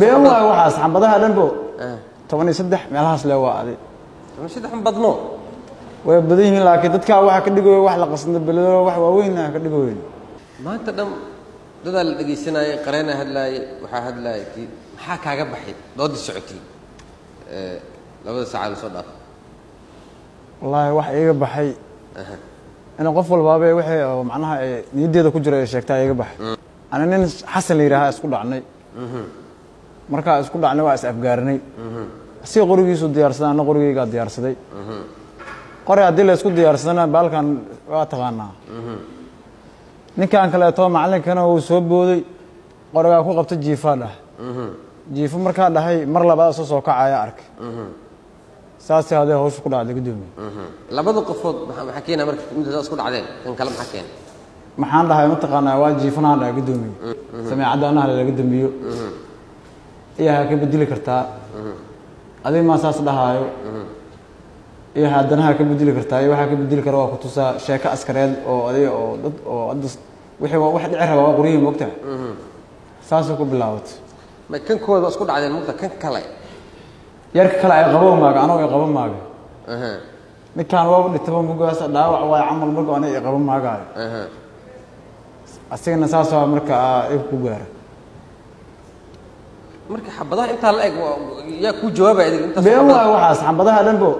بين waxaas xambadaha dhanbo 13 meelahaas le waa adi 13 badno way badan yihiin laakiin dadka waxa ka dhigayo wax la qasna balado wax waaweyn ka dhigayo maanta dhan dadaal dhageysanay qareena hadlaay waxa hadlaay maxaa kaaga baxay dood socotay labada saacadood soo dhaaf wallahi wax iga baxay ana qof walba waxay macnaha niyadeeda ku jira sheegtaa iga baxay ana nin xasan leeyahay isku dhacnay marka isku dhacnay waa is afgaarnay si qorigiisu diyaarsadana qorigeyga diyaarsaday qori hadii la isku diyaarsana baalkan waa taqaana ninkan kale too macallinkana uu soo booday qoriga ku qabtay jiifada jiifo marka dhahay mar labaad soo kacaya ark saasi hadii hawshu ku dhacday gudoomiye labada qofood waxa keenay marka mid isku dhacdeen kan kale maxaa keenay maxaan dhahay ma taqaana waa jiifana dhahay gudoomiye sameecadana laga dambiyo iyaha ka bedeli kartaa adii ma saas dhahayo iyo haddana ka bedeli kartaa waxa ka bedeli karo waa ku tusaa sheeko askareed oo adii oo dad oo wixii wax dhici raba qoriyo moogta saas ku bilaawatay ma kan kooda isku dhacdeen muddo kan kale yarka kale ay qabo maaga anoo ay qabo maaga midkaan waa dhintaba mugaas dhaawac waa camal marka anay qabo maaga asigana saas waa marka ay ku gaar marka xabadaha inta la eeg yaa ku jawaabay inta been waxaas xabadaha dhanbo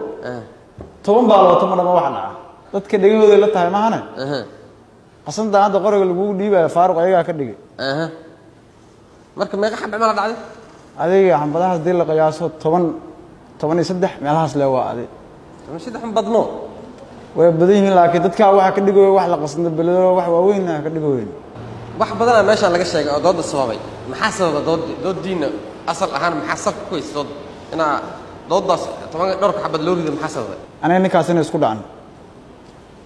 10 baalood ma dhama wax dhaca dadka dhagahooda la tahay maahane qasanta hadda qoriga lagu dhiibay faaruq ayaga ka dhigay marka meeqa xabad ma la dhacday adiga xabadaha dil la qiyaaso 13 meelahaas le waa adi 13 badno way badan yihiin laakiin dadka waxa ka dhigayo wax la qasna balado wax waaweyn ka dhigayo wax badan meesha laga sheegay oo dood sababay maxaa sababa doodiina asal ahaan maxaa sabab ku haysto ina doodaas toban dhowr xabad loo rido maxaa sababay ana ninkaasina isku dhacan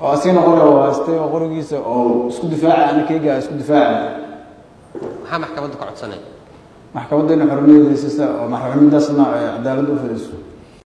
oo asina qoriga waa istay qorigiisa oo isku difaaca ana keyga isku difaaca maxaa maxkamadda ku codsanay maxkamadda in xorriyadiisa oo maxkamadaasna cadaalad u fadhiiso